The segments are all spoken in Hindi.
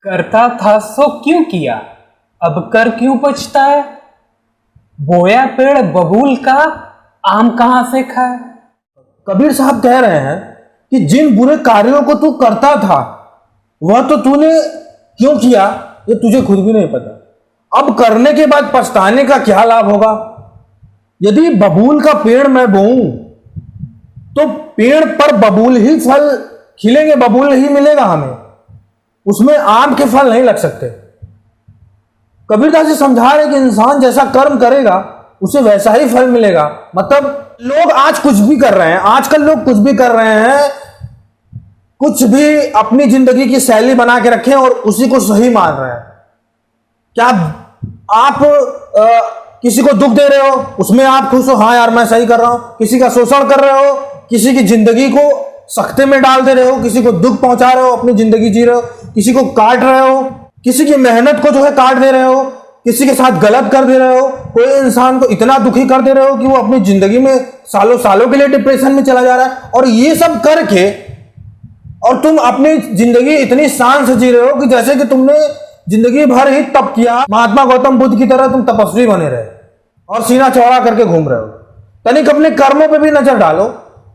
करता था सो क्यों किया, अब कर क्यों पछताए। बोया पेड़ बबूल का, आम कहां से खाए। कबीर साहब कह रहे हैं कि जिन बुरे कार्यों को तू करता था वह तो तूने क्यों किया ये तुझे खुद भी नहीं पता। अब करने के बाद पछताने का क्या लाभ होगा। यदि बबूल का पेड़ मैं बोऊं तो पेड़ पर बबूल ही फल खिलेंगे, बबूल ही मिलेगा हमें, उसमें आम के फल नहीं लग सकते। कबीरदास जी समझा रहे कि इंसान जैसा कर्म करेगा उसे वैसा ही फल मिलेगा। मतलब लोग आज कुछ भी कर रहे हैं, आजकल लोग कुछ भी कर रहे हैं, कुछ भी अपनी जिंदगी की शैली बना के रखे और उसी को सही मान रहे हैं। क्या आप किसी को दुख दे रहे हो उसमें आप खुश हो, हाँ यार मैं सही कर रहा हूं। किसी का शोषण कर रहे हो, किसी की जिंदगी को सख्ते में डाल दे रहे हो, किसी को दुख पहुंचा रहे हो, अपनी जिंदगी जी रहे हो, किसी को काट रहे हो, किसी की मेहनत को जो है काट दे रहे हो, किसी के साथ गलत कर दे रहे हो, कोई इंसान को इतना दुखी कर दे रहे हो कि वो अपनी जिंदगी में सालों सालों के लिए डिप्रेशन में चला जा रहा है। और ये सब करके और तुम अपनी जिंदगी इतनी शान से जी रहे हो कि जैसे कि तुमने जिंदगी भर ही तप किया, महात्मा गौतम बुद्ध की तरह तुम तपस्वी बने रहे और सीना चौड़ा करके घूम रहे हो। तनिक अपने कर्मों पे भी नजर डालो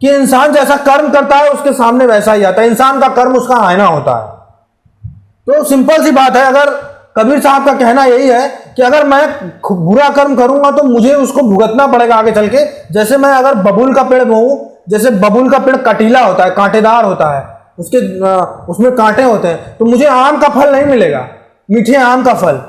कि इंसान जैसा कर्म करता है उसके सामने वैसा ही आता है। इंसान का कर्म उसका आईना होता है। तो सिंपल सी बात है, अगर कबीर साहब का कहना यही है कि अगर मैं बुरा कर्म करूंगा तो मुझे उसको भुगतना पड़ेगा आगे चल के। जैसे मैं अगर बबूल का पेड़ बोऊं, जैसे बबूल का पेड़ कटीला होता है, कांटेदार होता है, उसमें कांटे होते हैं, तो मुझे आम का फल नहीं मिलेगा, मीठे आम का फल।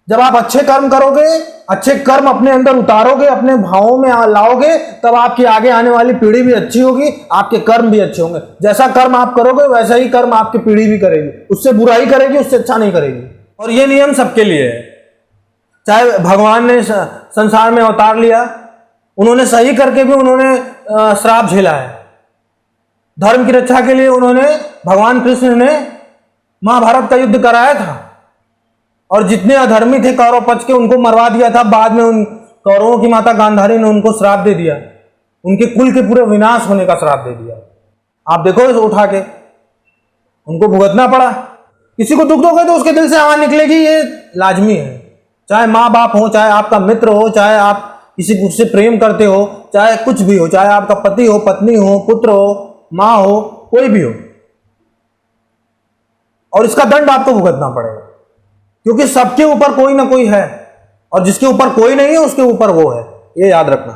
जब आप अच्छे कर्म करोगे, अच्छे कर्म अपने अंदर उतारोगे, अपने भावों में लाओगे, तब आपकी आगे आने वाली पीढ़ी भी अच्छी होगी, आपके कर्म भी अच्छे होंगे। जैसा कर्म आप करोगे वैसा ही कर्म आपकी पीढ़ी भी करेगी, उससे बुराई करेगी, उससे अच्छा नहीं करेगी। और ये नियम सबके लिए है। चाहे भगवान ने संसार में अवतार लिया, उन्होंने सही करके भी उन्होंने श्राप झेला है। धर्म की रक्षा के लिए उन्होंने, भगवान कृष्ण ने महाभारत का युद्ध कराया था और जितने अधर्मी थे कौरव पक्ष के उनको मरवा दिया था। बाद में उन कौरवों की माता गांधारी ने उनको श्राप दे दिया, उनके कुल के पूरे विनाश होने का श्राप दे दिया। आप देखो इसे उठा के, उनको भुगतना पड़ा। किसी को दुख दोगे तो उसके दिल से आवाज निकलेगी, ये लाजमी है। चाहे माँ बाप हो, चाहे आपका मित्र हो, चाहे आप किसी से प्रेम करते हो, चाहे कुछ भी हो, चाहे आपका पति हो, पत्नी हो, पुत्र हो, माँ हो, कोई भी हो, और इसका दंड आपको भुगतना पड़ेगा। क्योंकि सबके ऊपर कोई ना कोई है और जिसके ऊपर कोई नहीं है उसके ऊपर वो है, ये याद रखना।